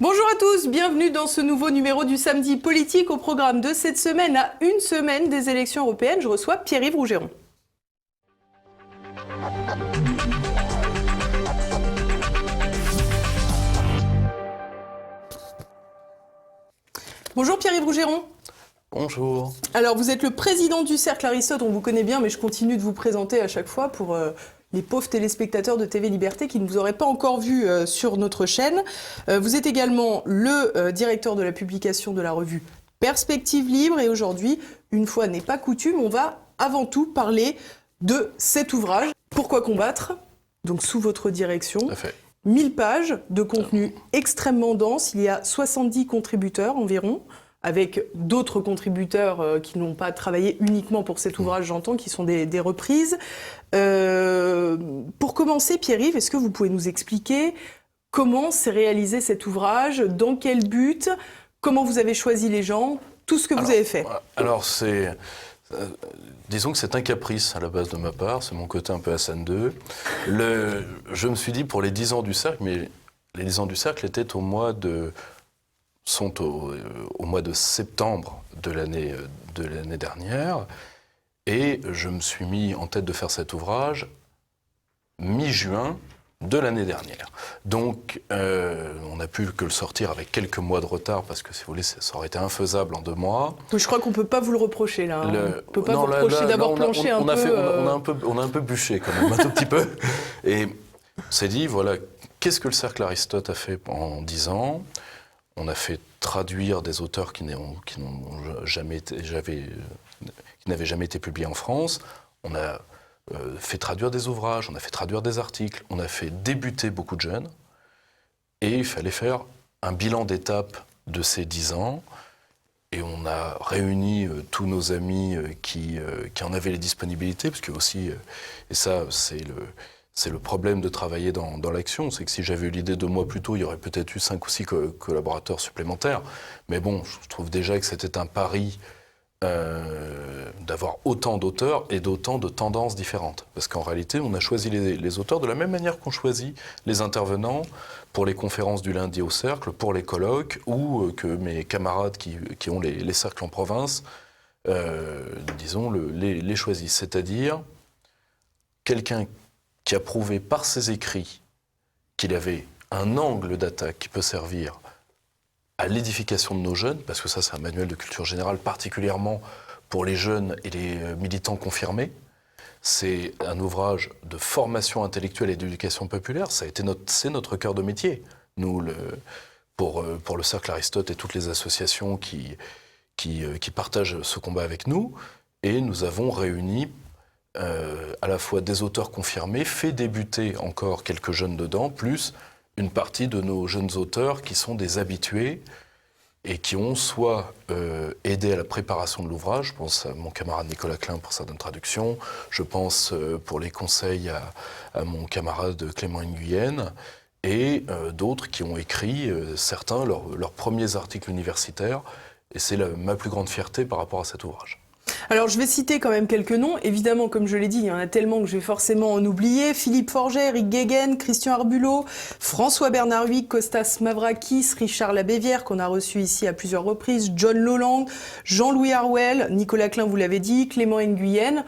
Bonjour à tous, bienvenue dans ce nouveau numéro du Samedi Politique. Au programme de cette semaine, à une semaine des élections européennes, je reçois Pierre-Yves Rougeron. Bonjour Pierre-Yves Rougeron. Bonjour. Alors vous êtes le président du Cercle Aristote, on vous connaît bien mais je continue de vous présenter à chaque fois pour les pauvres téléspectateurs de TV Liberté qui ne vous auraient pas encore vu sur notre chaîne. Vous êtes également le directeur de la publication de la revue Perspective Libre et aujourd'hui, une fois n'est pas coutume, on va avant tout parler de cet ouvrage, Pourquoi combattre ? Donc sous votre direction. Tout à fait. 1000 pages de contenu extrêmement dense, il y a 70 contributeurs environ, avec d'autres contributeurs qui n'ont pas travaillé uniquement pour cet ouvrage, j'entends, qui sont des reprises. Pour commencer, Pierre-Yves, est-ce que vous pouvez nous expliquer comment s'est réalisé cet ouvrage, dans quel but, comment vous avez choisi les gens, tout ce que vous avez fait? Alors, disons que c'est un caprice à la base de ma part, c'est mon côté un peu Hassan II. Je me suis dit, pour les 10 ans du Cercle, mais les 10 ans du Cercle étaient au mois de septembre de l'année dernière, et je me suis mis en tête de faire cet ouvrage mi-juin de l'année dernière. Donc, on n'a pu que le sortir avec quelques mois de retard, parce que, si vous voulez, ça aurait été infaisable en 2 mois. Oui, je crois qu'on ne peut pas vous le reprocher, là. On ne peut pas vous reprocher d'avoir planché un peu... On a un peu bûché, quand même, un tout petit peu. Et on s'est dit, voilà, qu'est-ce que le Cercle Aristote a fait en 10 ans ? On a fait traduire des auteurs qui n'avaient jamais été publiés en France. On a fait traduire des ouvrages, on a fait traduire des articles, on a fait débuter beaucoup de jeunes. Et il fallait faire un bilan d'étape de ces 10 ans. Et on a réuni tous nos amis qui en avaient les disponibilités, parce que aussi, et ça c'est le problème de travailler dans l'action, c'est que si j'avais eu l'idée 2 mois plus tôt, il y aurait peut-être eu 5 ou 6 collaborateurs supplémentaires. Mais bon, je trouve déjà que c'était un pari d'avoir autant d'auteurs et d'autant de tendances différentes. Parce qu'en réalité, on a choisi les auteurs de la même manière qu'on choisit les intervenants pour les conférences du lundi au Cercle, pour les colloques, ou que mes camarades qui ont les cercles en province, disons, les choisissent. C'est-à-dire quelqu'un qui a prouvé par ses écrits qu'il avait un angle d'attaque qui peut servir à l'édification de nos jeunes, parce que ça c'est un manuel de culture générale particulièrement pour les jeunes et les militants confirmés. C'est un ouvrage de formation intellectuelle et d'éducation populaire, c'est notre cœur de métier. Nous, pour le Cercle Aristote et toutes les associations qui partagent ce combat avec nous, et nous avons réuni à la fois des auteurs confirmés, fait débuter encore quelques jeunes dedans, plus une partie de nos jeunes auteurs qui sont des habitués et qui ont soit aidé à la préparation de l'ouvrage, je pense à mon camarade Nicolas Klein pour certaines traductions, je pense pour les conseils à mon camarade Clément Nguyen, et d'autres qui ont écrit, certains, leurs premiers articles universitaires, et c'est ma plus grande fierté par rapport à cet ouvrage. Alors je vais citer quand même quelques noms, évidemment comme je l'ai dit, il y en a tellement que je vais forcément en oublier. Philippe Forget, Eric Guéguen, Christian Arbulot, François-Bernard Huyck, Kostas Mavrakis, Richard Labévière qu'on a reçu ici à plusieurs reprises, John Lolland, Jean-Louis Harwell, Nicolas Klein vous l'avez dit, Clément Nguyen.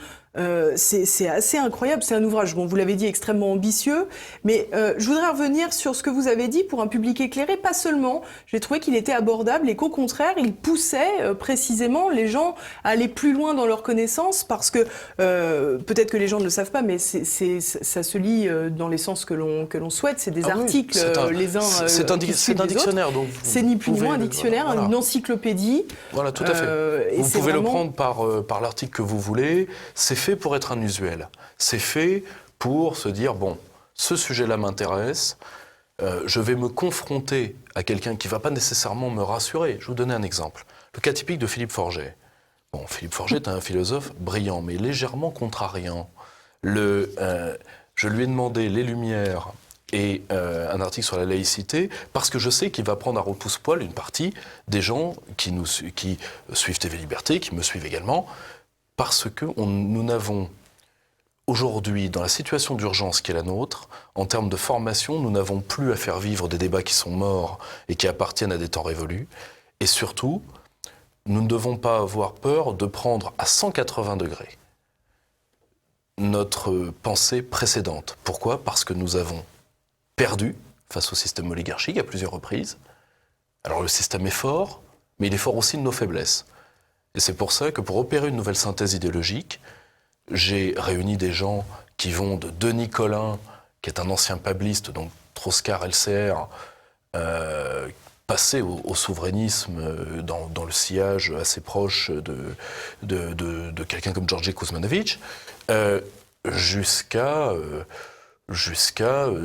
C'est assez incroyable, c'est un ouvrage, bon, vous l'avez dit, extrêmement ambitieux, mais je voudrais revenir sur ce que vous avez dit pour un public éclairé, pas seulement, j'ai trouvé qu'il était abordable et qu'au contraire, il poussait précisément les gens à aller plus loin dans leur connaissance, parce que peut-être que les gens ne le savent pas, mais ça se lit dans les sens que l'on souhaite, c'est des articles les uns c'est un dictionnaire, donc c'est ni plus ni moins un dictionnaire, voilà. Une encyclopédie. Voilà, tout à fait. Vous pouvez le prendre par l'article que vous voulez, c'est fait pour être unusuel. C'est fait pour se dire, bon, ce sujet-là m'intéresse, je vais me confronter à quelqu'un qui ne va pas nécessairement me rassurer. Je vais vous donner un exemple. Le cas typique de Philippe Forget. Bon, Philippe Forget est un philosophe brillant, mais légèrement contrariant. Je lui ai demandé les Lumières et un article sur la laïcité, parce que je sais qu'il va prendre à repousse-poil une partie des gens qui suivent TV Liberté, qui me suivent également, parce que nous n'avons aujourd'hui, dans la situation d'urgence qui est la nôtre, en termes de formation, nous n'avons plus à faire vivre des débats qui sont morts et qui appartiennent à des temps révolus. Et surtout, nous ne devons pas avoir peur de prendre à 180 degrés notre pensée précédente. Pourquoi ? Parce que nous avons perdu face au système oligarchique à plusieurs reprises. Alors le système est fort, mais il est fort aussi de nos faiblesses. Et c'est pour ça que pour opérer une nouvelle synthèse idéologique, j'ai réuni des gens qui vont de Denis Collin, qui est un ancien pabliste, donc Trotskar-LCR, passé au souverainisme dans le sillage assez proche de quelqu'un comme Georgi Kuzmanovic, jusqu'à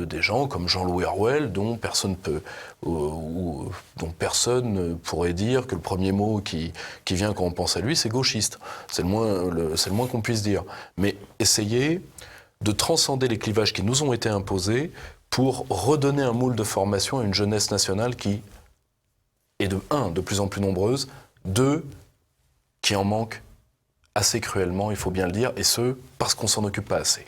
des gens comme Jean-Louis Harouel, dont personne pourrait dire que le premier mot qui vient quand on pense à lui, c'est gauchiste. C'est le moins qu'on puisse dire. Mais essayer de transcender les clivages qui nous ont été imposés pour redonner un moule de formation à une jeunesse nationale qui est de plus en plus nombreuse, qui en manque assez cruellement, il faut bien le dire, et ce, parce qu'on s'en occupe pas assez.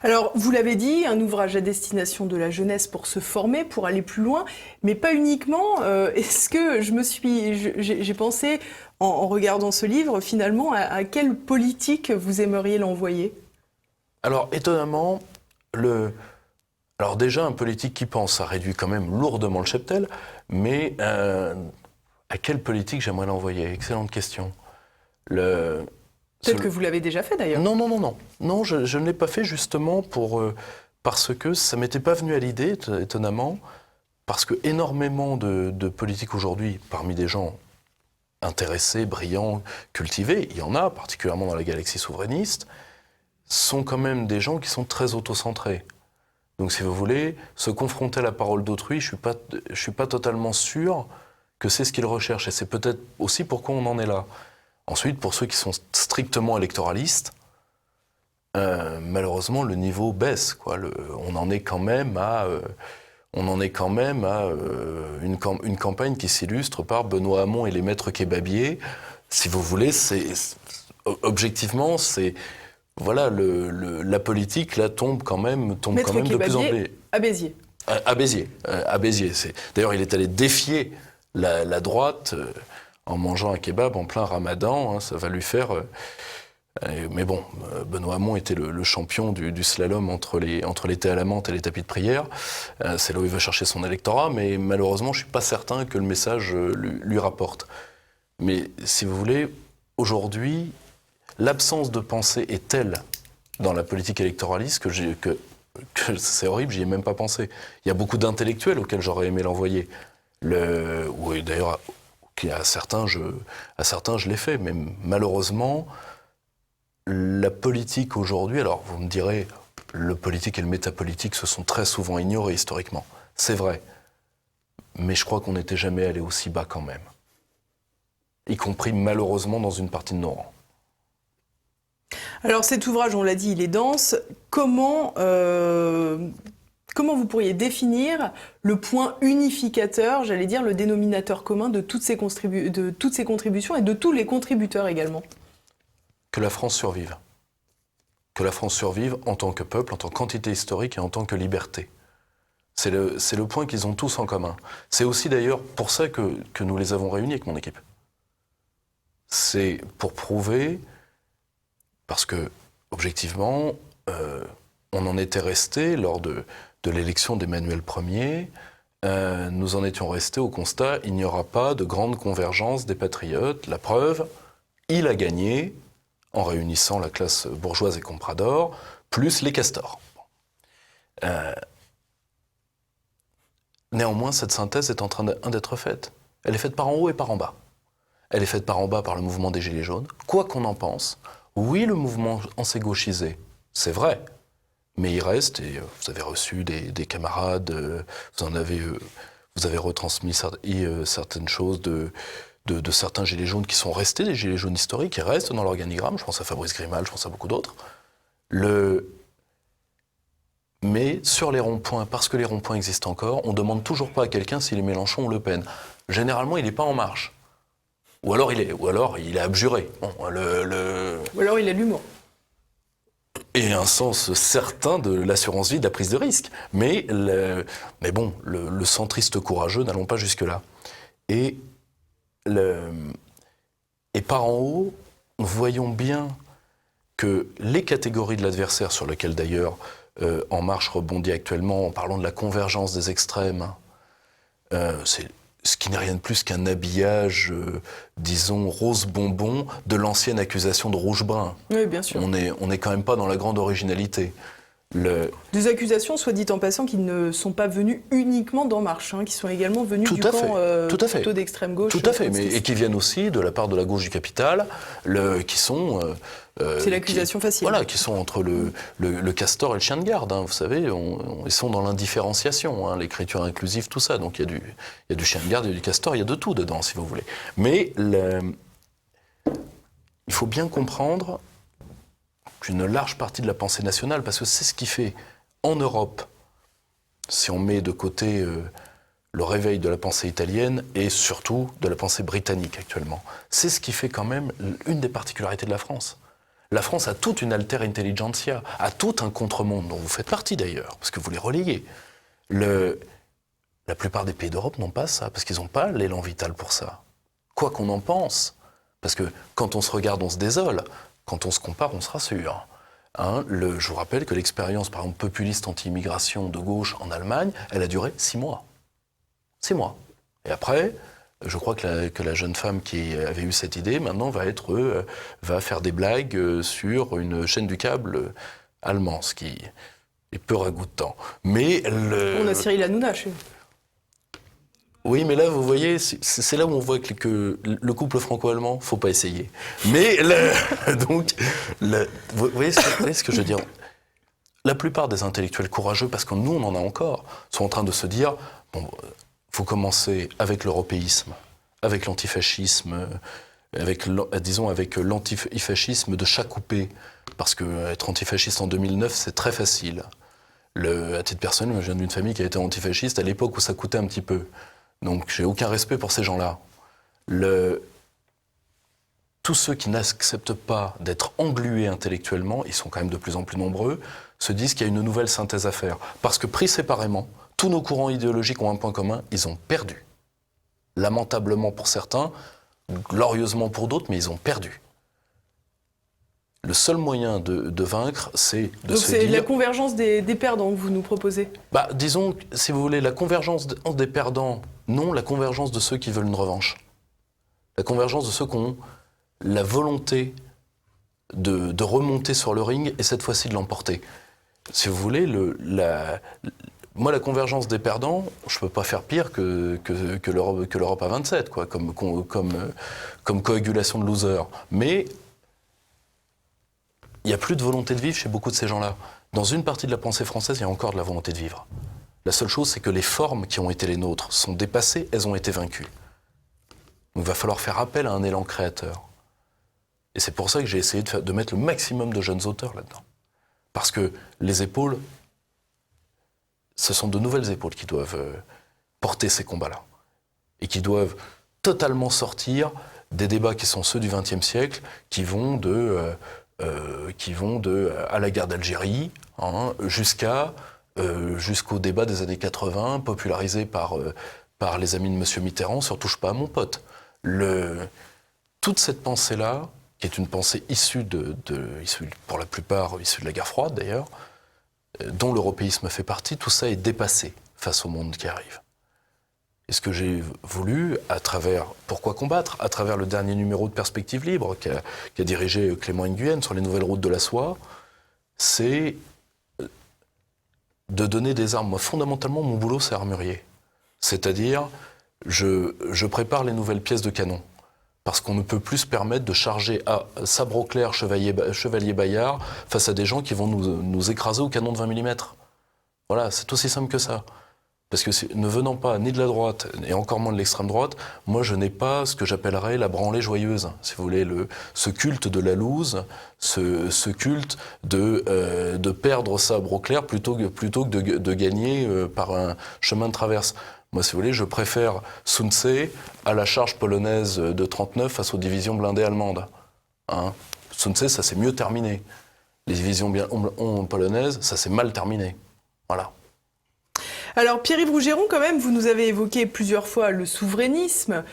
Alors, vous l'avez dit, un ouvrage à destination de la jeunesse pour se former, pour aller plus loin, mais pas uniquement. Est-ce que j'ai pensé, en regardant ce livre, finalement, à quelle politique vous aimeriez l'envoyer ? Alors, étonnamment, alors déjà, un politique qui pense, ça réduit quand même lourdement le cheptel, mais à quelle politique j'aimerais l'envoyer ? Excellente question. Peut-être que vous l'avez déjà fait d'ailleurs. Non, je ne l'ai pas fait justement parce que ça ne m'était pas venu à l'idée, étonnamment, parce que énormément de politiques aujourd'hui, parmi des gens intéressés, brillants, cultivés, il y en a, particulièrement dans la galaxie souverainiste, sont quand même des gens qui sont très autocentrés. Donc si vous voulez, se confronter à la parole d'autrui, je suis pas totalement sûr que c'est ce qu'ils recherchent. Et c'est peut-être aussi pourquoi on en est là. Ensuite, pour ceux qui sont strictement électoralistes, malheureusement, le niveau baisse, quoi. On en est quand même à une campagne qui s'illustre par Benoît Hamon et les maîtres kébabiers. Si vous voulez, objectivement, voilà, la politique là tombe quand même de plus en plus. À Béziers. À Béziers. D'ailleurs, il est allé défier la droite en mangeant un kebab en plein Ramadan. Ça va lui faire. Mais bon, Benoît Hamon était le champion du slalom entre les thés à la menthe et les tapis de prière. C'est là où il veut chercher son électorat, mais malheureusement, je ne suis pas certain que le message lui rapporte. Mais si vous voulez, aujourd'hui, l'absence de pensée est telle dans la politique électoraliste que c'est horrible, j'y ai même pas pensé. Il y a beaucoup d'intellectuels auxquels j'aurais aimé l'envoyer. Oui, d'ailleurs, à certains, je l'ai fait, mais malheureusement, la politique aujourd'hui, alors vous me direz, le politique et le métapolitique se sont très souvent ignorés historiquement. C'est vrai. Mais je crois qu'on n'était jamais allé aussi bas quand même. Y compris malheureusement dans une partie de nos rangs. Alors cet ouvrage, on l'a dit, il est dense. Comment vous pourriez définir le point unificateur, j'allais dire le dénominateur commun de toutes ces contributions et de tous les contributeurs également ? Que la France survive. Que la France survive en tant que peuple, en tant qu'entité historique et en tant que liberté. C'est le point qu'ils ont tous en commun. C'est aussi d'ailleurs pour ça que nous les avons réunis avec mon équipe. C'est pour prouver, parce que, objectivement, on en était resté lors de l'élection d'Emmanuel Ier, nous en étions restés au constat, il n'y aura pas de grande convergence des patriotes. La preuve, il a gagné en réunissant la classe bourgeoise et compradore, plus les castors. Néanmoins, cette synthèse est en train d'être faite. Elle est faite par en haut et par en bas. Elle est faite par en bas par le mouvement des Gilets jaunes. Quoi qu'on en pense, oui, le mouvement s'est gauchisé, c'est vrai. Mais il reste, et vous avez reçu des camarades, vous avez retransmis certaines choses de certains Gilets jaunes qui sont restés, des Gilets jaunes historiques, qui restent dans l'organigramme. Je pense à Fabrice Grimal, je pense à beaucoup d'autres. Mais sur les ronds-points, parce que les ronds-points existent encore, on ne demande toujours pas à quelqu'un s'il est Mélenchon ou Le Pen. Généralement, il n'est pas En Marche. Ou alors il est abjuré. Bon, Ou alors il a de l'humour. et un sens certain de l'assurance vie, de la prise de risque. Mais bon, le centriste courageux, n'allons pas jusque-là. Et par en haut, voyons bien que les catégories de l'adversaire, sur lesquelles d'ailleurs En Marche rebondit actuellement en parlant de la convergence des extrêmes, c'est ce qui n'est rien de plus qu'un habillage, disons, rose bonbon de l'ancienne accusation de rouge-brun. Oui, bien sûr. On est quand même pas dans la grande originalité. Des accusations, soit dit en passant, qui ne sont pas venues uniquement d'En Marche, qui sont également venues du camp plutôt d'extrême gauche. Tout à fait, et qui viennent aussi de la part de la gauche du capital, qui sont... c'est l'accusation facile. Voilà, qui sont entre le castor et le chien de garde. Vous savez, ils sont dans l'indifférenciation, l'écriture inclusive, tout ça. Donc il y a du chien de garde, il y a du castor, il y a de tout dedans, si vous voulez. Mais il faut bien comprendre qu'une large partie de la pensée nationale, parce que c'est ce qui fait en Europe, si on met de côté le réveil de la pensée italienne et surtout de la pensée britannique actuellement, c'est ce qui fait quand même une des particularités de la France. La France a toute une alter intelligentsia, a tout un contre-monde, dont vous faites partie d'ailleurs, parce que vous les relayez. La plupart des pays d'Europe n'ont pas ça, parce qu'ils n'ont pas l'élan vital pour ça. Quoi qu'on en pense, parce que quand on se regarde, on se désole. Quand on se compare, on se rassure. Je vous rappelle que l'expérience, par exemple, populiste anti-immigration de gauche en Allemagne, elle a duré 6 mois. 6 mois. Et après, je crois que la jeune femme qui avait eu cette idée, maintenant, va faire des blagues sur une chaîne du câble allemand, ce qui est peu ragoûtant. Mais on a Cyril Hanouna chez nous. Oui, mais là, vous voyez, c'est là où on voit que le couple franco-allemand, faut pas essayer. Mais vous voyez ce que je veux dire ? La plupart des intellectuels courageux, parce que nous, on en a encore, sont en train de se dire, bon, faut commencer avec l'européisme, avec l'antifascisme, avec l'antifascisme de chaque coupé, parce que être antifasciste en 2009, c'est très facile. À titre personnel, je viens d'une famille qui a été antifasciste à l'époque où ça coûtait un petit peu. Donc, j'ai aucun respect pour ces gens-là. Tous ceux qui n'acceptent pas d'être englués intellectuellement, ils sont quand même de plus en plus nombreux, se disent qu'il y a une nouvelle synthèse à faire. Parce que pris séparément, tous nos courants idéologiques ont un point commun, ils ont perdu. Lamentablement pour certains, glorieusement pour d'autres, mais ils ont perdu. Le seul moyen de vaincre, c'est de se dire... Donc c'est la convergence des perdants que vous nous proposez ? Disons, si vous voulez, la convergence des perdants, non, la convergence de ceux qui veulent une revanche. La convergence de ceux qui ont la volonté de remonter sur le ring et cette fois-ci de l'emporter. Si vous voulez, moi, la convergence des perdants, je ne peux pas faire pire que l'Europe à 27, quoi, comme coagulation de losers. Mais il n'y a plus de volonté de vivre chez beaucoup de ces gens-là. Dans une partie de la pensée française, il y a encore de la volonté de vivre. La seule chose, c'est que les formes qui ont été les nôtres sont dépassées, elles ont été vaincues. Donc il va falloir faire appel à un élan créateur. Et c'est pour ça que j'ai essayé de mettre le maximum de jeunes auteurs là-dedans. Parce que les épaules, ce sont de nouvelles épaules qui doivent porter ces combats-là. Et qui doivent totalement sortir des débats qui sont ceux du XXe siècle, qui vont à la guerre d'Algérie, jusqu'au débat des années 80, popularisé par les amis de M. Mitterrand, sur « Touche pas à mon pote ». Toute cette pensée-là, qui est une pensée issue pour la plupart issue de la guerre froide d'ailleurs, dont l'européisme fait partie, tout ça est dépassé face au monde qui arrive. Et ce que j'ai voulu, Pourquoi combattre ? À travers le dernier numéro de Perspective Libre qu'a dirigé Clément Nguyen sur les nouvelles routes de la soie, c'est de donner des armes. Moi, fondamentalement, mon boulot, c'est armurier. C'est-à-dire, je prépare les nouvelles pièces de canon. Parce qu'on ne peut plus se permettre de charger à sabre au clair, chevalier Bayard, face à des gens qui vont nous écraser au canon de 20 mm. Voilà, c'est aussi simple que ça. Parce que ne venant pas ni de la droite, et encore moins de l'extrême droite, moi je n'ai pas ce que j'appellerais la branlée joyeuse. Si vous voulez, ce culte de la loose, ce culte de perdre sabre au clair plutôt que de gagner par un chemin de traverse. Moi, si vous voulez, je préfère Sun Tse à la charge polonaise de 39 face aux divisions blindées allemandes. Sun Tse, ça s'est mieux terminé. les divisions polonaises, ça s'est mal terminé. Voilà. Alors Pierre-Yves Rougeron, quand même, vous nous avez évoqué plusieurs fois le souverainisme.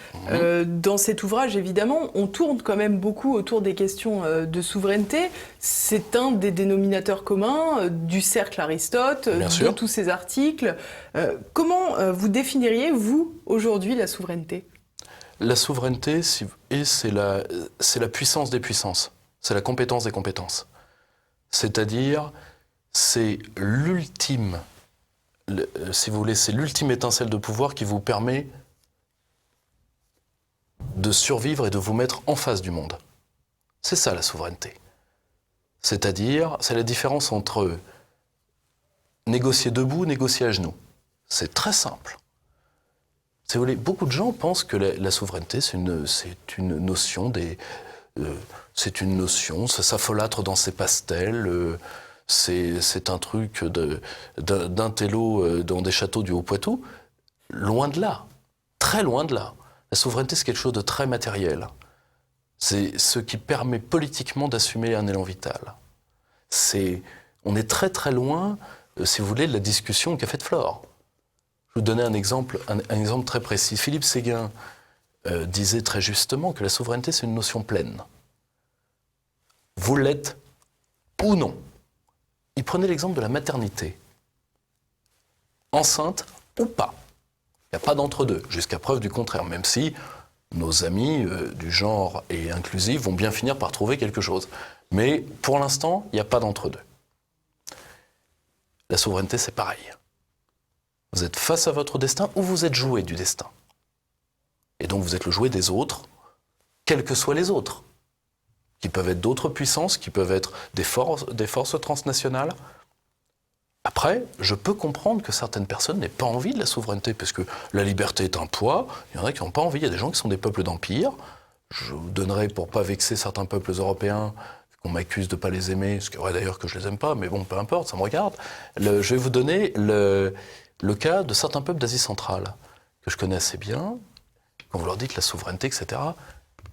Dans cet ouvrage, évidemment, on tourne quand même beaucoup autour des questions de souveraineté. C'est un des dénominateurs communs du cercle Aristote, de tous ces articles. Comment vous définiriez, vous, aujourd'hui, la souveraineté ? La souveraineté, c'est la puissance des puissances. C'est la compétence des compétences. C'est-à-dire, c'est l'ultime... si vous voulez, c'est l'ultime étincelle de pouvoir qui vous permet de survivre et de vous mettre en face du monde. C'est ça la souveraineté. C'est-à-dire, c'est la différence entre négocier debout, négocier à genoux. C'est très simple. Si vous voulez, beaucoup de gens pensent que la souveraineté, c'est une notion ça folâtre dans ses pastels. C'est un truc d'un télo dans des châteaux du Haut-Poitou. Loin de là, très loin de là. La souveraineté, c'est quelque chose de très matériel. C'est ce qui permet politiquement d'assumer un élan vital. On est très très loin, si vous voulez, de la discussion qu'a faite Flore. Je vais vous donner un exemple très précis. Philippe Séguin disait très justement que la souveraineté, c'est une notion pleine. Vous l'êtes ou non. Il prenait l'exemple de la maternité. Enceinte ou pas. Il n'y a pas d'entre-deux, jusqu'à preuve du contraire, même si nos amis du genre et inclusif vont bien finir par trouver quelque chose. Mais pour l'instant, il n'y a pas d'entre-deux. La souveraineté, c'est pareil. Vous êtes face à votre destin ou vous êtes jouet du destin. Et donc vous êtes le jouet des autres, quels que soient les autres, qui peuvent être d'autres puissances, qui peuvent être des forces transnationales. Après, je peux comprendre que certaines personnes n'aient pas envie de la souveraineté, parce que la liberté est un poids, il y en a qui n'ont pas envie, il y a des gens qui sont des peuples d'empire. Je vous donnerai, pour ne pas vexer certains peuples européens, qu'on m'accuse de ne pas les aimer, ce qui est vrai d'ailleurs que je ne les aime pas, mais bon, peu importe, ça me regarde. Je vais vous donner le cas de certains peuples d'Asie centrale, que je connais assez bien, quand vous leur dites la souveraineté, etc.,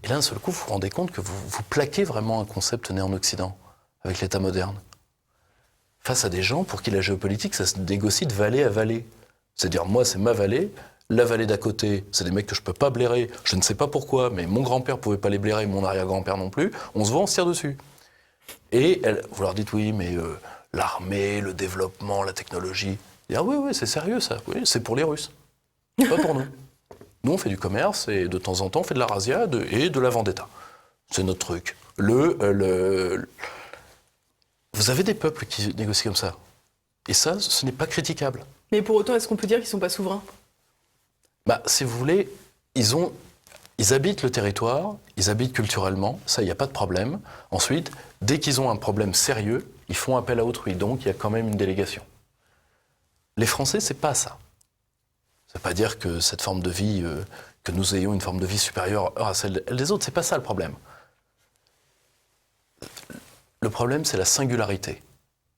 et là, d'un seul coup, vous vous rendez compte que vous plaquez vraiment un concept né en Occident, avec l'État moderne. Face à des gens pour qui la géopolitique, ça se négocie de vallée à vallée. C'est-à-dire, moi, c'est ma vallée, la vallée d'à côté, c'est des mecs que je peux pas blairer, je ne sais pas pourquoi, mais mon grand-père pouvait pas les blairer, mon arrière-grand-père non plus, on se voit, on se tire dessus. Et vous leur dites, oui, mais l'armée, le développement, la technologie... Et, ah oui, c'est sérieux ça, oui, c'est pour les Russes, pas pour nous. Nous, on fait du commerce et de temps en temps, on fait de la razzia et de la vendetta. C'est notre truc. Vous avez des peuples qui négocient comme ça. Et ça, ce n'est pas critiquable. Mais pour autant, est-ce qu'on peut dire qu'ils ne sont pas souverains ? Si vous voulez, ils habitent le territoire, ils habitent culturellement, ça, il n'y a pas de problème. Ensuite, dès qu'ils ont un problème sérieux, ils font appel à autrui. Donc, il y a quand même une délégation. Les Français, c'est pas ça. Ça ne veut pas dire que cette forme de vie, que nous ayons une forme de vie supérieure à celle des autres, c'est pas ça le problème. Le problème, c'est la singularité.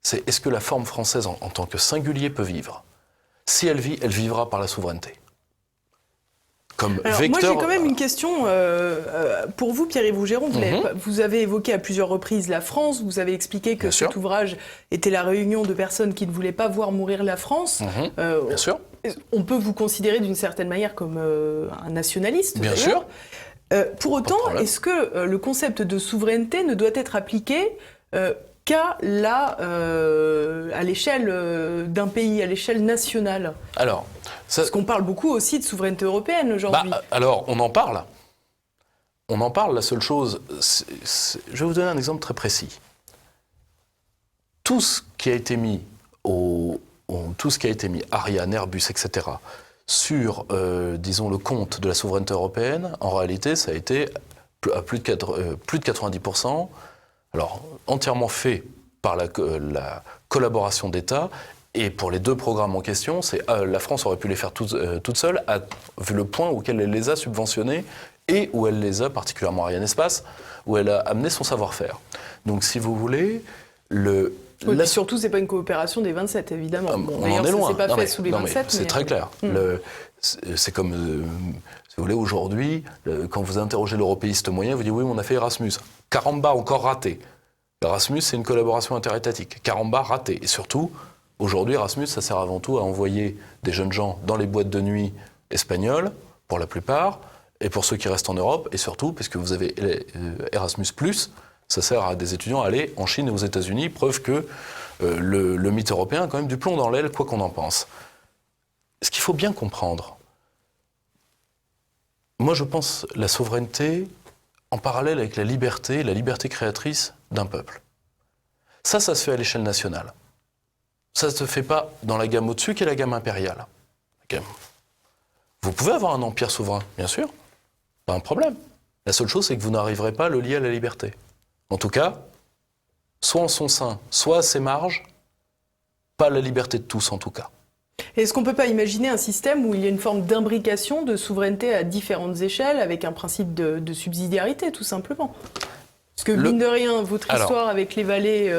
C'est est-ce que la forme française, en tant que singulier, peut vivre ? Si elle vit, elle vivra par la souveraineté. Comme alors, vecteur... moi, j'ai quand même une question pour vous, Pierre-Yves Rougeron. Vous avez évoqué à plusieurs reprises la France. Vous avez expliqué que cet ouvrage était la réunion de personnes qui ne voulaient pas voir mourir la France. Bien sûr. On peut vous considérer d'une certaine manière comme un nationaliste. Bien sûr. Pour autant, est-ce que le concept de souveraineté ne doit être appliqué qu'à l'échelle d'un pays, à l'échelle nationale ? Alors, parce qu'on parle beaucoup aussi de souveraineté européenne aujourd'hui. Alors, on en parle. On en parle, la seule chose... je vais vous donner un exemple très précis. Tout ce qui a été mis Ariane, Airbus, etc., sur, disons, le compte de la souveraineté européenne, en réalité, ça a été à plus de 90%, alors entièrement fait par la collaboration d'États. Et pour les deux programmes en question, la France aurait pu les faire toute seule, vu le point auquel elle les a subventionnés et où elle les a, particulièrement Ariane Espace, où elle a amené son savoir-faire. Donc, si vous voulez, surtout, c'est pas une coopération des 27, évidemment. On en est loin. C'est pas fait sous les 27. C'est très clair. C'est comme, si vous voulez, aujourd'hui, quand vous interrogez l'européiste moyen, vous dites oui, on a fait Erasmus. Caramba, encore raté. Erasmus, c'est une collaboration interétatique. Caramba, raté. Et surtout, aujourd'hui, Erasmus, ça sert avant tout à envoyer des jeunes gens dans les boîtes de nuit espagnoles, pour la plupart, et pour ceux qui restent en Europe, et surtout, puisque vous avez Erasmus+, ça sert à des étudiants à aller en Chine et aux États-Unis, preuve que le mythe européen a quand même du plomb dans l'aile, quoi qu'on en pense. Ce qu'il faut bien comprendre, moi je pense la souveraineté en parallèle avec la liberté créatrice d'un peuple. Ça se fait à l'échelle nationale. Ça ne se fait pas dans la gamme au-dessus qui est la gamme impériale. Vous pouvez avoir un empire souverain, bien sûr, pas un problème. La seule chose, c'est que vous n'arriverez pas à le lier à la liberté. En tout cas, soit en son sein, soit à ses marges, pas la liberté de tous en tout cas. Est-ce qu'on ne peut pas imaginer un système où il y a une forme d'imbrication de souveraineté à différentes échelles avec un principe de subsidiarité, tout simplement? Parce que, mine de rien, votre histoire avec les vallées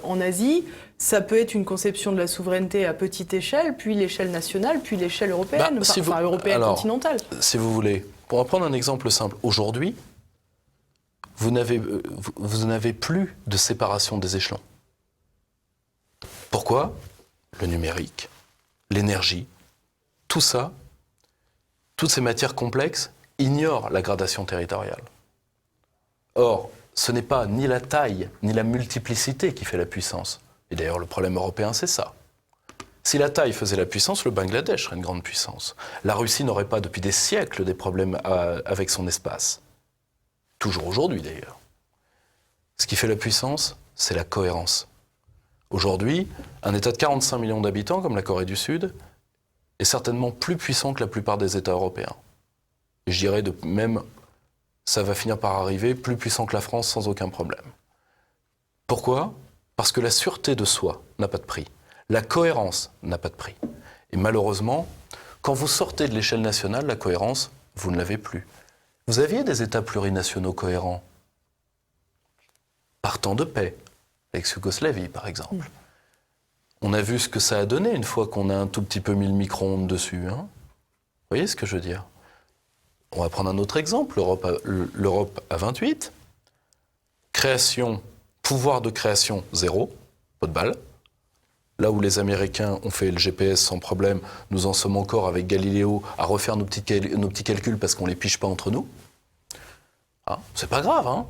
en Asie, ça peut être une conception de la souveraineté à petite échelle, puis l'échelle nationale, puis l'échelle européenne, européenne continentale. Si vous voulez, pour prendre un exemple simple, aujourd'hui, vous n'avez plus de séparation des échelons. Pourquoi? Le numérique, l'énergie, tout ça, toutes ces matières complexes ignorent la gradation territoriale. Or, ce n'est pas ni la taille, ni la multiplicité qui fait la puissance. Et d'ailleurs, le problème européen, c'est ça. Si la taille faisait la puissance, le Bangladesh serait une grande puissance. La Russie n'aurait pas, depuis des siècles, des problèmes avec son espace. Toujours aujourd'hui, d'ailleurs. Ce qui fait la puissance, c'est la cohérence. Aujourd'hui, un État de 45 millions d'habitants, comme la Corée du Sud, est certainement plus puissant que la plupart des États européens. Et je dirais même, ça va finir par arriver, plus puissant que la France sans aucun problème. Pourquoi? Parce que la sûreté de soi n'a pas de prix. La cohérence n'a pas de prix. Et malheureusement, quand vous sortez de l'échelle nationale, la cohérence, vous ne l'avez plus. Vous aviez des États plurinationaux cohérents, partant de paix, l'ex-Yougoslavie par exemple. On a vu ce que ça a donné une fois qu'on a un tout petit peu mis le micro-ondes dessus. Hein. Vous voyez ce que je veux dire? On va prendre un autre exemple, l'Europe à 28. Création, pouvoir de création, zéro, pas de balle. Là où les Américains ont fait le GPS sans problème, nous en sommes encore avec Galiléo à refaire nos petits calculs parce qu'on ne les piche pas entre nous. Hein, c'est pas grave, hein.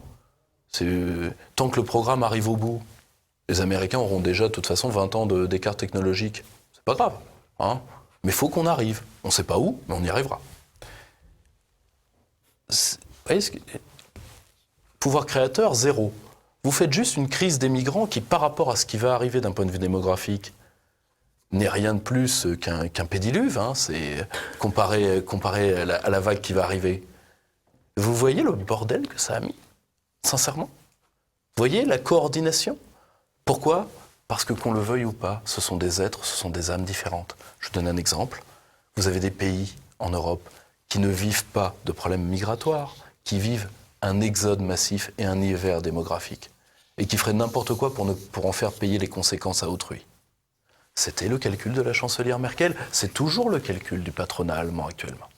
Tant que le programme arrive au bout, les Américains auront déjà de toute façon 20 ans d'écart technologique. C'est pas grave, hein. Mais il faut qu'on arrive. On ne sait pas où, mais on y arrivera. Vous voyez pouvoir créateur, zéro. Vous faites juste une crise des migrants qui, par rapport à ce qui va arriver d'un point de vue démographique, n'est rien de plus qu'un pédiluve. Hein, c'est comparé à la vague qui va arriver. Vous voyez le bordel que ça a mis, sincèrement? Vous voyez la coordination? Pourquoi? Parce que qu'on le veuille ou pas, ce sont des êtres, ce sont des âmes différentes. Je vous donne un exemple. Vous avez des pays en Europe qui ne vivent pas de problèmes migratoires, qui vivent un exode massif et un hiver démographique, et qui feraient n'importe quoi pour en faire payer les conséquences à autrui. C'était le calcul de la chancelière Merkel, c'est toujours le calcul du patronat allemand actuellement.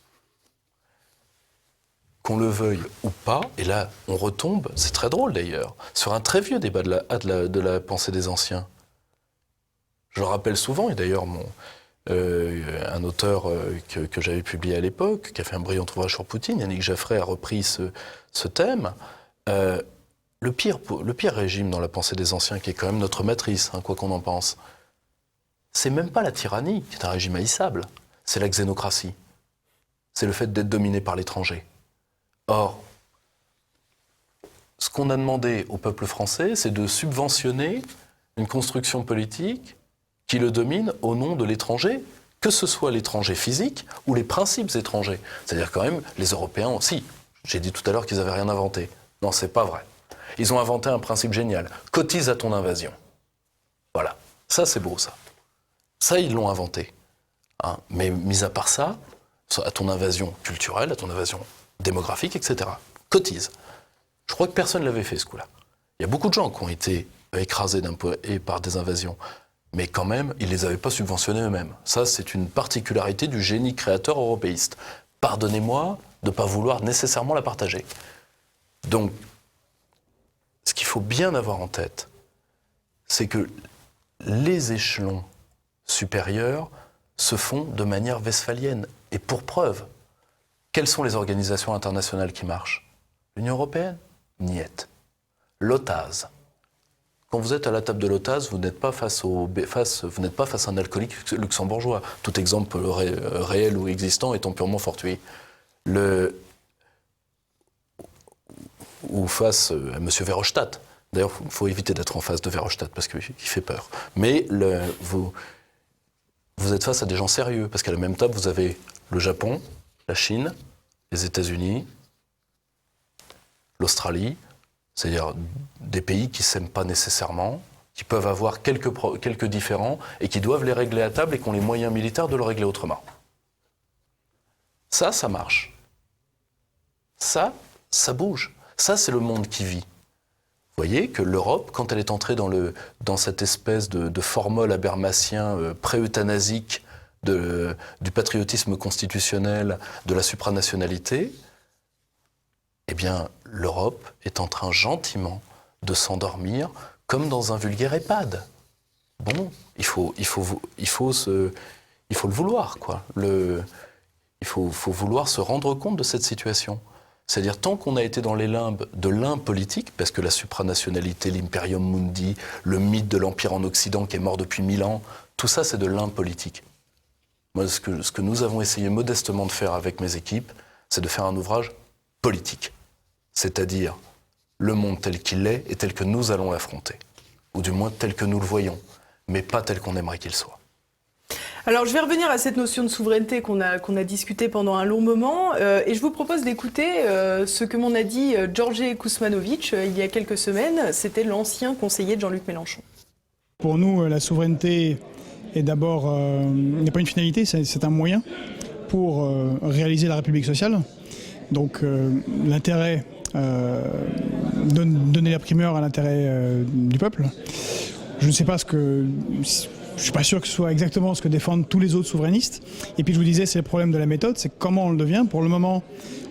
Qu'on le veuille ou pas, et là on retombe, c'est très drôle d'ailleurs, sur un très vieux débat de la pensée des anciens. Je le rappelle souvent, et d'ailleurs un auteur que j'avais publié à l'époque, qui a fait un brillant ouvrage sur Poutine, Yannick Jaffray, a repris ce thème. Le pire régime dans la pensée des anciens, qui est quand même notre matrice, hein, quoi qu'on en pense, c'est même pas la tyrannie, qui est un régime haïssable, c'est la xénocratie. C'est le fait d'être dominé par l'étranger. Or, ce qu'on a demandé au peuple français, c'est de subventionner une construction politique qui le domine au nom de l'étranger, que ce soit l'étranger physique ou les principes étrangers. C'est-à-dire quand même, les Européens aussi. J'ai dit tout à l'heure qu'ils n'avaient rien inventé. Non, c'est pas vrai. Ils ont inventé un principe génial. Cotise à ton invasion. Voilà. Ça, c'est beau, ça. Ça, ils l'ont inventé. Hein. Mais mis à part ça, à ton invasion culturelle, à ton invasion démographique, etc. Cotise. Je crois que personne ne l'avait fait, ce coup-là. Il y a beaucoup de gens qui ont été écrasés par des invasions. Mais quand même, ils ne les avaient pas subventionnés eux-mêmes. Ça, c'est une particularité du génie créateur européiste. Pardonnez-moi de ne pas vouloir nécessairement la partager. Donc, ce qu'il faut bien avoir en tête, c'est que les échelons supérieurs se font de manière westphalienne. Et pour preuve, quelles sont les organisations internationales qui marchent? L'Union européenne? Niet. L'OTAS. Quand vous êtes à la table de l'OTAS, vous n'êtes pas face à un alcoolique luxembourgeois. Tout exemple réel ou existant étant purement fortuit. Ou face à M. Verhofstadt. D'ailleurs, il faut éviter d'être en face de Verhofstadt parce qu'il fait peur. Mais vous êtes face à des gens sérieux, parce qu'à la même table, vous avez le Japon, la Chine, les États-Unis, l'Australie, c'est-à-dire des pays qui ne s'aiment pas nécessairement, qui peuvent avoir quelques différends et qui doivent les régler à table et qui ont les moyens militaires de le régler autrement. Ça marche. Ça bouge. Ça, c'est le monde qui vit. Vous voyez que l'Europe, quand elle est entrée dans cette espèce de formol habermasien pré-euthanasique du patriotisme constitutionnel, de la supranationalité, eh bien, l'Europe est en train gentiment de s'endormir comme dans un vulgaire EHPAD. Bon, il faut le vouloir, quoi. Il faut vouloir se rendre compte de cette situation. C'est-à-dire, tant qu'on a été dans les limbes de l'impolitique, parce que la supranationalité, l'imperium mundi, le mythe de l'Empire en Occident qui est mort depuis 1000 ans, tout ça, c'est de l'impolitique. Moi, ce que nous avons essayé modestement de faire avec mes équipes, c'est de faire un ouvrage politique. C'est-à-dire le monde tel qu'il est et tel que nous allons l'affronter. Ou du moins tel que nous le voyons, mais pas tel qu'on aimerait qu'il soit. Alors, je vais revenir à cette notion de souveraineté qu'on a discutée pendant un long moment, et je vous propose d'écouter ce que m'en a dit Georges Kuzmanović il y a quelques semaines. C'était l'ancien conseiller de Jean-Luc Mélenchon. Pour nous, la souveraineté est d'abord n'est pas une finalité, c'est un moyen pour réaliser la République sociale. Donc, l'intérêt, donner la primeur à l'intérêt du peuple. Je ne sais pas je ne suis pas sûr que ce soit exactement ce que défendent tous les autres souverainistes. Et puis je vous disais, c'est le problème de la méthode, c'est comment on le devient. Pour le moment,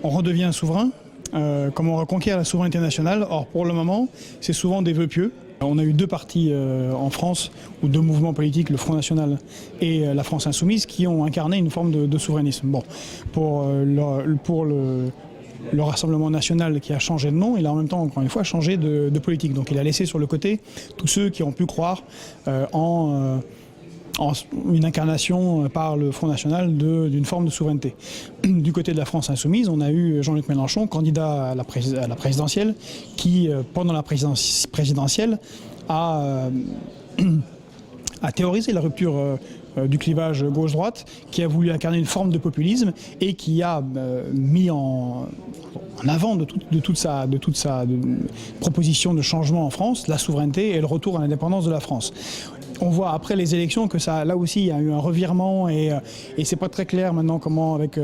on redevient souverain, comment on reconquiert la souveraineté nationale. Or, pour le moment, c'est souvent des vœux pieux. On a eu deux partis en France, ou deux mouvements politiques, le Front National et la France Insoumise, qui ont incarné une forme de souverainisme. Bon, pour le Rassemblement national qui a changé de nom, il a en même temps, encore une fois, changé de politique. Donc il a laissé sur le côté tous ceux qui ont pu croire en une incarnation par le Front National d'une forme de souveraineté. Du côté de la France Insoumise, on a eu Jean-Luc Mélenchon, candidat à la présidentielle, qui, pendant la présidentielle, a théorisé la rupture du clivage gauche-droite, qui a voulu incarner une forme de populisme et qui a mis en avant de toute sa proposition de changement en France, la souveraineté et le retour à l'indépendance de la France. On voit après les élections que là aussi il y a eu un revirement et c'est pas très clair maintenant comment, avec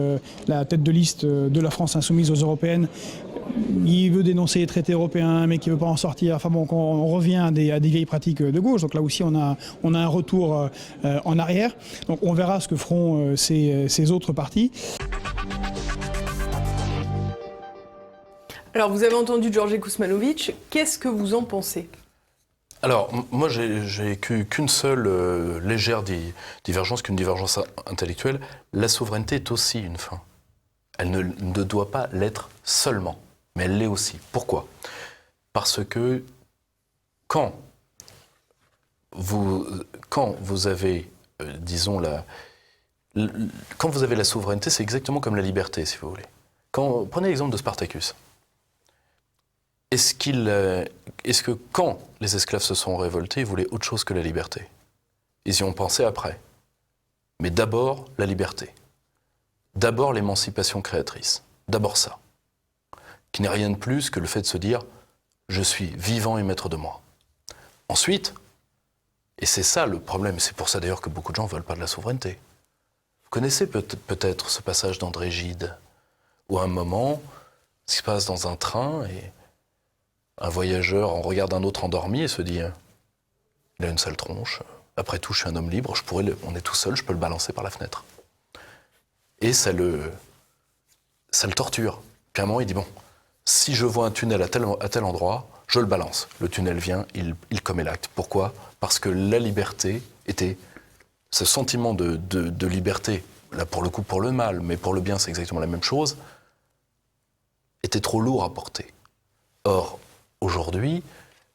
la tête de liste de la France Insoumise aux européennes, il veut dénoncer les traités européens, mais qui ne veut pas en sortir. Enfin bon, on revient à des vieilles pratiques de gauche. Donc là aussi, on a un retour en arrière. Donc on verra ce que feront ces autres partis. Alors, vous avez entendu Georges Kuzmanović. Qu'est-ce que vous en pensez ? Alors, moi, j'ai qu'une seule légère divergence, qu'une divergence intellectuelle. La souveraineté est aussi une fin. Elle ne doit pas l'être seulement, mais elle l'est aussi. Pourquoi ? Parce que quand vous avez, quand vous avez la souveraineté, c'est exactement comme la liberté, si vous voulez. Prenez l'exemple de Spartacus. Est-ce que quand les esclaves se sont révoltés, ils voulaient autre chose que la liberté ? Ils y ont pensé après. Mais d'abord, la liberté. D'abord, l'émancipation créatrice. D'abord ça. Qui n'est rien de plus que le fait de se dire « je suis vivant et maître de moi ». Ensuite, et c'est ça le problème, c'est pour ça d'ailleurs que beaucoup de gens ne veulent pas de la souveraineté. Vous connaissez peut-être ce passage d'André Gide, où à un moment, ce qui se passe dans un train, et un voyageur en regarde un autre endormi et se dit « il a une sale tronche, après tout je suis un homme libre, on est tout seul, je peux le balancer par la fenêtre ». Et ça le torture. Puis à un moment, il dit « bon, si je vois un tunnel à tel endroit, Je le balance. Le tunnel vient, il commet l'acte. Pourquoi ? Parce que la liberté était... Ce sentiment de liberté, là pour le coup pour le mal, mais pour le bien c'est exactement la même chose, était trop lourd à porter. Or, aujourd'hui,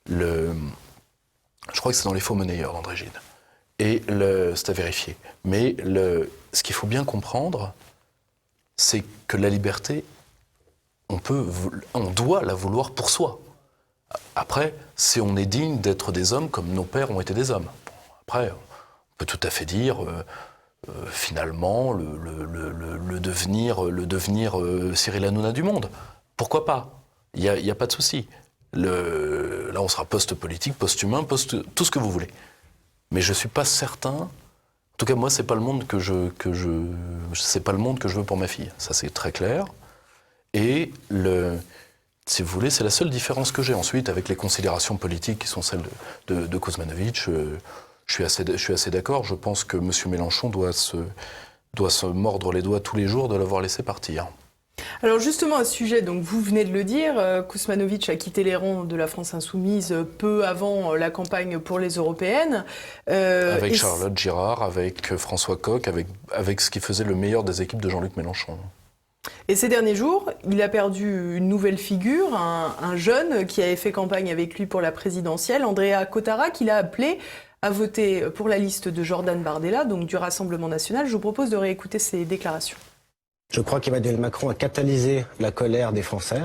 je crois que c'est dans Les Faux Monnayeurs d'André Gide, et c'est à vérifier. Mais ce qu'il faut bien comprendre, c'est que la liberté, on doit la vouloir pour soi. Après, si on est digne d'être des hommes comme nos pères ont été des hommes. Bon, après, on peut tout à fait dire, finalement, le devenir Cyril Hanouna du monde. Pourquoi pas ? Il n'y a pas de souci. Là, on sera post-politique, post-humain, tout ce que vous voulez. Mais je ne suis pas certain... En tout cas, moi, c'est pas le monde c'est pas le monde que je veux pour ma fille. Ça, c'est très clair. Et si vous voulez, c'est la seule différence que j'ai ensuite avec les considérations politiques qui sont celles de Kuzmanovic. Je suis assez d'accord. Je pense que M. Mélenchon doit se mordre les doigts tous les jours de l'avoir laissé partir. Alors justement à ce sujet, donc vous venez de le dire, Kuzmanovic a quitté les rangs de la France Insoumise peu avant la campagne pour les européennes. Avec Charlotte Girard, avec François Coq, avec ce qui faisait le meilleur des équipes de Jean-Luc Mélenchon. Et ces derniers jours, il a perdu une nouvelle figure, un jeune qui avait fait campagne avec lui pour la présidentielle, Andrea Cotara, qu'il a appelé à voter pour la liste de Jordan Bardella, donc du Rassemblement national. Je vous propose de réécouter ses déclarations. Je crois qu'Emmanuel Macron a catalysé la colère des Français.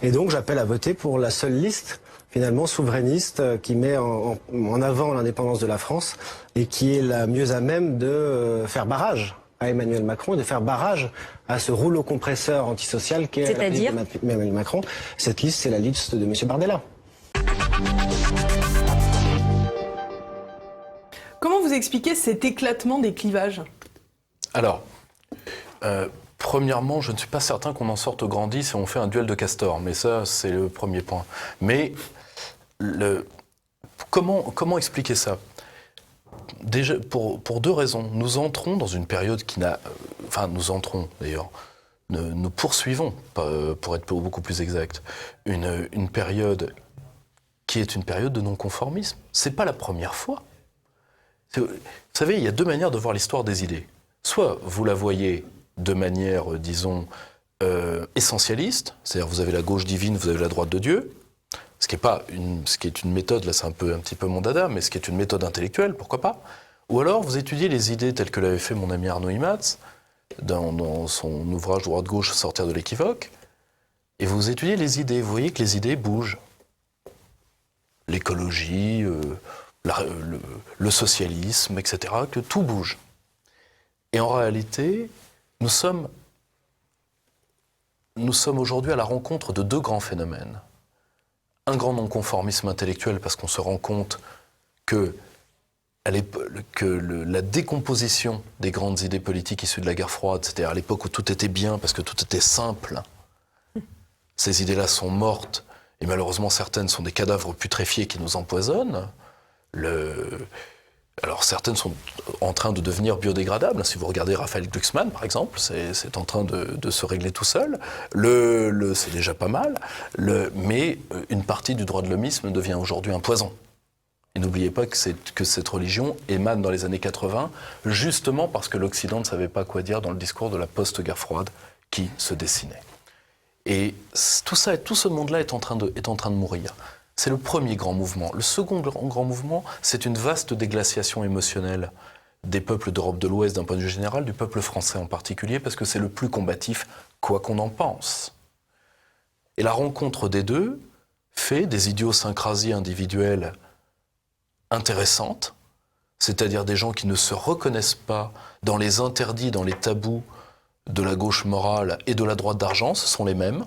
Et donc j'appelle à voter pour la seule liste, finalement, souverainiste, qui met en avant l'indépendance de la France et qui est la mieux à même de faire barrage à Emmanuel Macron et de faire barrage à ce rouleau compresseur antisocial qu'est la liste d'Emmanuel Macron. Cette liste, c'est la liste de M. Bardella. Comment vous expliquez cet éclatement des clivages ? Alors, premièrement, je ne suis pas certain qu'on en sorte grandi si on fait un duel de castors, mais ça, c'est le premier point. Mais comment expliquer ça ? Déjà, pour deux raisons. Nous entrons dans une période qui n'a... Enfin, nous entrons, d'ailleurs. Nous poursuivons, pour être beaucoup plus exact, une période qui est une période de non-conformisme. C'est pas la première fois. Vous savez, il y a deux manières de voir l'histoire des idées. Soit vous la voyez de manière, disons, essentialiste, c'est-à-dire vous avez la gauche divine, vous avez la droite de Dieu, ce qui est une méthode, là c'est un petit peu mon dada, mais ce qui est une méthode intellectuelle, pourquoi pas. Ou alors vous étudiez les idées telles que l'avait fait mon ami Arnaud Imatz, dans son ouvrage Droite-Gauche, Sortir de l'équivoque, et vous étudiez les idées, vous voyez que les idées bougent. L'écologie, le socialisme, etc., que tout bouge. Et en réalité, nous sommes aujourd'hui à la rencontre de deux grands phénomènes. Un grand non-conformisme intellectuel, parce qu'on se rend compte que la décomposition des grandes idées politiques issues de la guerre froide, c'est-à-dire à l'époque où tout était bien, parce que tout était simple, ces idées-là sont mortes, et malheureusement certaines sont des cadavres putréfiés qui nous empoisonnent. Alors certaines sont en train de devenir biodégradables. Si vous regardez Raphaël Glucksmann, par exemple, c'est en train de se régler tout seul. C'est déjà pas mal. Mais une partie du droit de l'homisme devient aujourd'hui un poison. Et n'oubliez pas que cette religion émane dans les années 80, justement parce que l'Occident ne savait pas quoi dire dans le discours de la post-guerre froide qui se dessinait. Et tout ce monde-là est en train de mourir. C'est le premier grand mouvement. Le second grand mouvement, c'est une vaste déglaciation émotionnelle des peuples d'Europe de l'Ouest, d'un point de vue général, du peuple français en particulier, parce que c'est le plus combatif, quoi qu'on en pense. Et la rencontre des deux fait des idiosyncrasies individuelles intéressantes, c'est-à-dire des gens qui ne se reconnaissent pas dans les interdits, dans les tabous de la gauche morale et de la droite d'argent, ce sont les mêmes.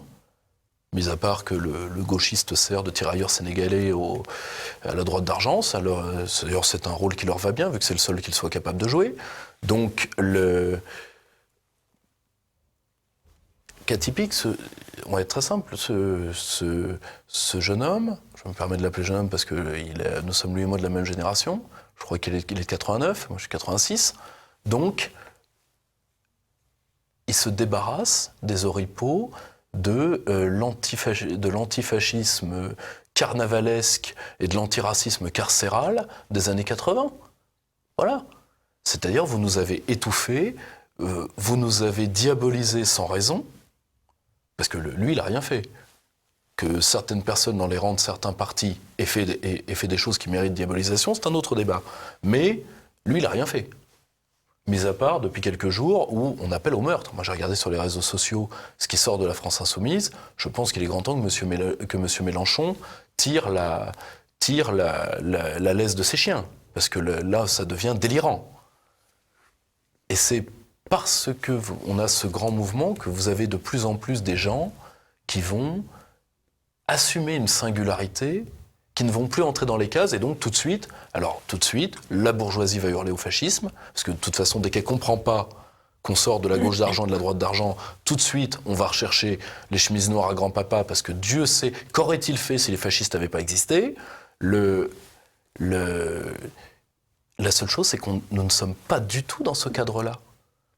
Mis à part que le gauchiste sert de tirailleur sénégalais à la droite d'argent, d'ailleurs c'est un rôle qui leur va bien, vu que c'est le seul qu'ils soient capables de jouer. Donc, cas typique, on va être très simple, ce jeune homme, je me permets de l'appeler jeune homme parce que nous sommes lui et moi de la même génération, je crois qu'il est de 89, moi je suis 86, donc il se débarrasse des oripeaux de l'antifascisme carnavalesque et de l'antiracisme carcéral des années 80. Voilà. C'est-à-dire, vous nous avez étouffés, vous nous avez diabolisés sans raison, parce que lui, il n'a rien fait. Que certaines personnes dans les rangs de certains partis aient fait des choses qui méritent diabolisation, c'est un autre débat. Mais lui, il n'a rien fait. Mis à part depuis quelques jours où on appelle au meurtre. Moi, j'ai regardé sur les réseaux sociaux ce qui sort de la France insoumise. Je pense qu'il est grand temps que M. Mélenchon tire la laisse de ses chiens. Parce que là, ça devient délirant. Et c'est parce qu'on a ce grand mouvement que vous avez de plus en plus des gens qui vont assumer une singularité, qui ne vont plus entrer dans les cases, et donc tout de suite, la bourgeoisie va hurler au fascisme, parce que de toute façon, dès qu'elle ne comprend pas qu'on sort de la gauche d'argent et de la droite d'argent, tout de suite, on va rechercher les chemises noires à grand-papa, parce que Dieu sait, qu'aurait-il fait si les fascistes n'avaient pas existé ? La seule chose, c'est que nous ne sommes pas du tout dans ce cadre-là.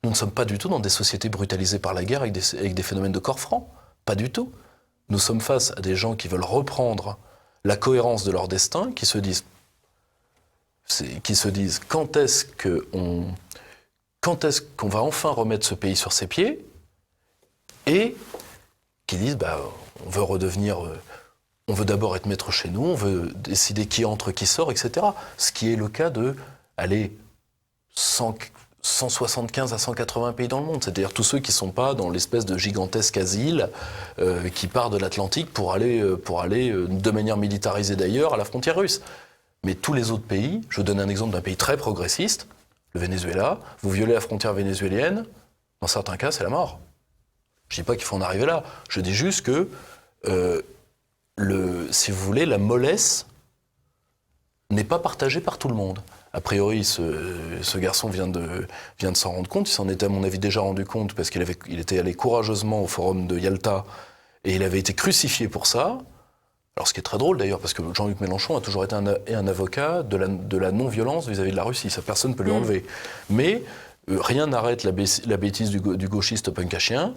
Nous ne sommes pas du tout dans des sociétés brutalisées par la guerre avec des phénomènes de corps francs. Pas du tout. Nous sommes face à des gens qui veulent reprendre la cohérence de leur destin, qui se disent quand est-ce qu'on va enfin remettre ce pays sur ses pieds, et qui disent on veut redevenir, on veut d'abord être maître chez nous, on veut décider qui entre, qui sort, etc. Ce qui est le cas de 175 à 180 pays dans le monde, c'est-à-dire tous ceux qui ne sont pas dans l'espèce de gigantesque asile qui part de l'Atlantique pour aller de manière militarisée d'ailleurs à la frontière russe. Mais tous les autres pays, je vous donne un exemple d'un pays très progressiste, le Venezuela, vous violez la frontière vénézuélienne, dans certains cas c'est la mort. Je ne dis pas qu'il faut en arriver là, je dis juste que, si vous voulez, la mollesse n'est pas partagée par tout le monde. A priori, ce garçon vient de s'en rendre compte. Il s'en était, à mon avis, déjà rendu compte parce qu'il était allé courageusement au forum de Yalta et il avait été crucifié pour ça. Alors, ce qui est très drôle d'ailleurs, parce que Jean-Luc Mélenchon a toujours été un avocat de la non-violence vis-à-vis de la Russie. Ça, personne ne peut lui enlever. Mais rien n'arrête la bêtise du gauchiste punk à chien.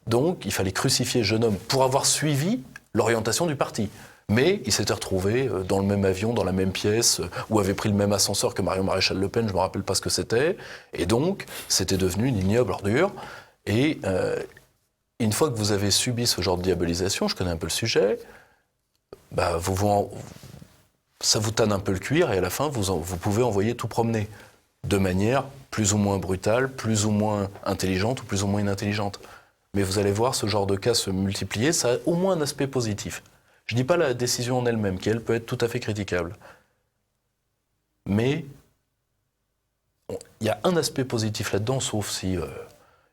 Donc, il fallait crucifier ce jeune homme pour avoir suivi l'orientation du parti. Mais il s'était retrouvé dans le même avion, dans la même pièce, ou avait pris le même ascenseur que Marion Maréchal Le Pen, je ne me rappelle pas ce que c'était. Et donc, c'était devenu une ignoble ordure. Et une fois que vous avez subi ce genre de diabolisation, je connais un peu le sujet, ça vous tanne un peu le cuir, et à la fin, vous pouvez envoyer tout promener. De manière plus ou moins brutale, plus ou moins intelligente, ou plus ou moins inintelligente. Mais vous allez voir ce genre de cas se multiplier, ça a au moins un aspect positif. Je ne dis pas la décision en elle-même, qui elle peut être tout à fait critiquable. Mais il y a un aspect positif là-dedans, sauf si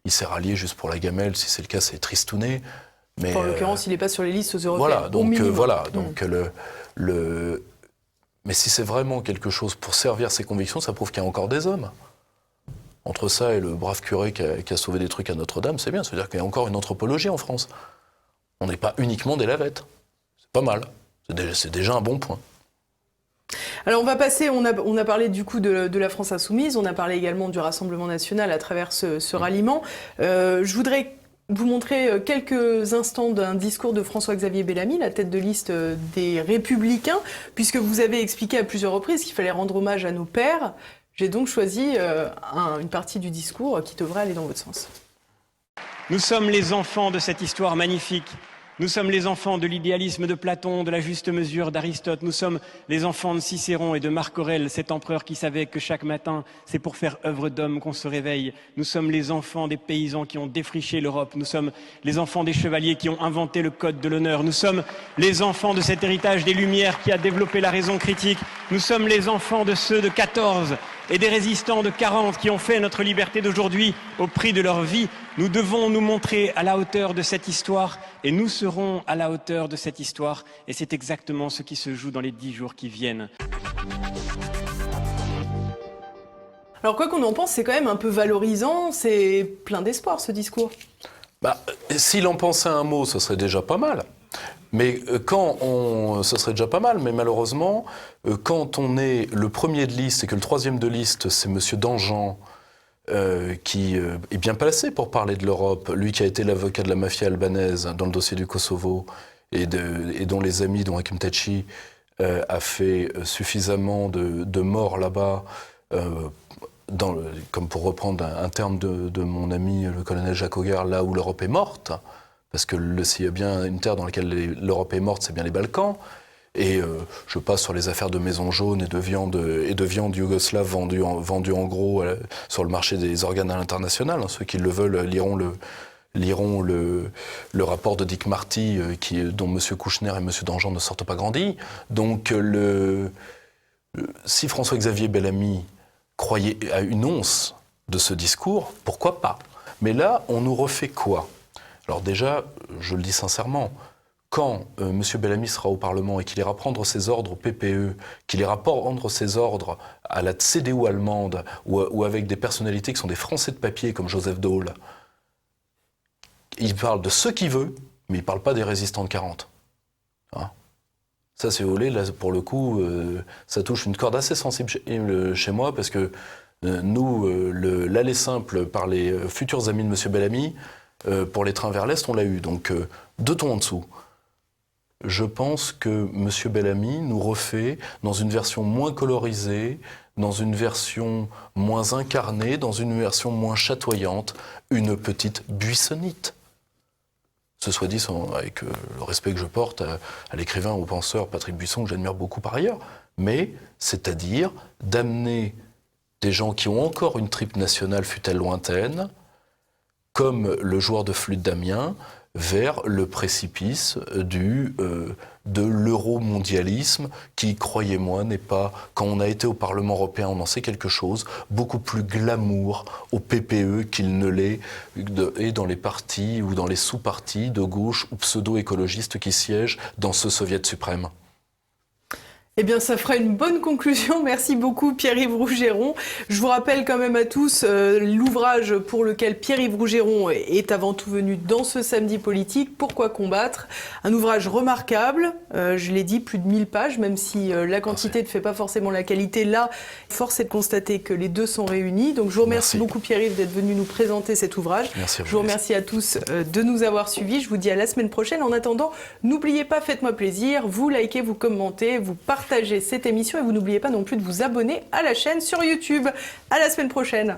il s'est rallié juste pour la gamelle, si c'est le cas, c'est tristouné. Mais, en l'occurrence, il n'est pas sur les listes européennes. Voilà, donc mais si c'est vraiment quelque chose pour servir ses convictions, ça prouve qu'il y a encore des hommes. Entre ça et le brave curé qui a sauvé des trucs à Notre-Dame, c'est bien, c'est-à-dire qu'il y a encore une anthropologie en France. On n'est pas uniquement des lavettes. Pas mal, c'est déjà un bon point. Alors on va passer, on a parlé du coup de la France insoumise, on a parlé également du Rassemblement national à travers ce ralliement. Je voudrais vous montrer quelques instants d'un discours de François-Xavier Bellamy, la tête de liste des Républicains, puisque vous avez expliqué à plusieurs reprises qu'il fallait rendre hommage à nos pères. J'ai donc choisi une partie du discours qui devrait aller dans votre sens. Nous sommes les enfants de cette histoire magnifique. Nous sommes les enfants de l'idéalisme de Platon, de la juste mesure d'Aristote. Nous sommes les enfants de Cicéron et de Marc Aurèle, cet empereur qui savait que chaque matin, c'est pour faire œuvre d'homme qu'on se réveille. Nous sommes les enfants des paysans qui ont défriché l'Europe. Nous sommes les enfants des chevaliers qui ont inventé le code de l'honneur. Nous sommes les enfants de cet héritage des Lumières qui a développé la raison critique. Nous sommes les enfants de ceux de 14 et des résistants de 40 qui ont fait notre liberté d'aujourd'hui au prix de leur vie. Nous devons nous montrer à la hauteur de cette histoire et nous serons à la hauteur de cette histoire. Et c'est exactement ce qui se joue dans les 10 jours qui viennent. Alors quoi qu'on en pense, c'est quand même un peu valorisant, c'est plein d'espoir ce discours. S'il en pensait un mot, ce serait déjà pas mal. Mais ce serait déjà pas mal, mais malheureusement, quand on est le premier de liste et que le troisième de liste, c'est M. Danjean, qui est bien placé pour parler de l'Europe, lui qui a été l'avocat de la mafia albanaise dans le dossier du Kosovo, et dont les amis, dont Hakim Tachi a fait suffisamment de morts là-bas, comme pour reprendre un terme de mon ami le colonel Jacques Auguard, là où l'Europe est morte, parce que s'il y a bien une terre dans laquelle l'Europe est morte, c'est bien les Balkans. Et je passe sur les affaires de maisons jaunes et de viande yougoslave vendue en gros sur le marché des organes à l'international. Hein. Ceux qui le veulent liront le rapport de Dick Marty dont M. Kouchner et M. Danjean ne sortent pas grandis. Donc si François-Xavier Bellamy croyait à une once de ce discours, pourquoi pas? Mais là, on nous refait quoi? Alors déjà, je le dis sincèrement, quand M. Bellamy sera au Parlement et qu'il ira prendre ses ordres au PPE, qu'il ira prendre ses ordres à la CDU allemande ou avec des personnalités qui sont des Français de papier comme Joseph Daul, il parle de ce qu'il veut, mais il ne parle pas des résistants de 40. Hein? Ça, c'est olé, là, pour le coup, ça touche une corde assez sensible chez moi, parce que nous, l'aller simple par les futurs amis de M. Bellamy, pour les trains vers l'Est, on l'a eu. Donc, 2 tons en dessous. Je pense que M. Bellamy nous refait dans une version moins colorisée, dans une version moins incarnée, dans une version moins chatoyante, une petite buissonnite. Ce soit dit avec le respect que je porte à l'écrivain, au penseur Patrick Buisson, que j'admire beaucoup par ailleurs, mais c'est-à-dire d'amener des gens qui ont encore une tripe nationale, fût-elle lointaine, comme le joueur de flûte d'Amiens, vers le précipice de l'euromondialisme qui, croyez-moi, n'est pas, quand on a été au Parlement européen, on en sait quelque chose, beaucoup plus glamour au PPE qu'il ne l'est et dans les partis ou dans les sous-partis de gauche ou pseudo-écologistes qui siègent dans ce soviet suprême. Eh bien, ça fera une bonne conclusion. Merci beaucoup, Pierre-Yves Rougeron. Je vous rappelle quand même à tous l'ouvrage pour lequel Pierre-Yves Rougeron est avant tout venu dans ce samedi politique, Pourquoi combattre? Un ouvrage remarquable, je l'ai dit, plus de 1000 pages, même si la quantité ne fait pas forcément la qualité. Là, force est de constater que les deux sont réunis. Donc, je vous remercie beaucoup, Pierre-Yves, d'être venu nous présenter cet ouvrage. Merci. Je vous remercie à tous de nous avoir suivis. Je vous dis à la semaine prochaine. En attendant, n'oubliez pas, faites-moi plaisir, vous likez, vous commentez, vous partagez cette émission et vous n'oubliez pas non plus de vous abonner à la chaîne sur YouTube. À la semaine prochaine.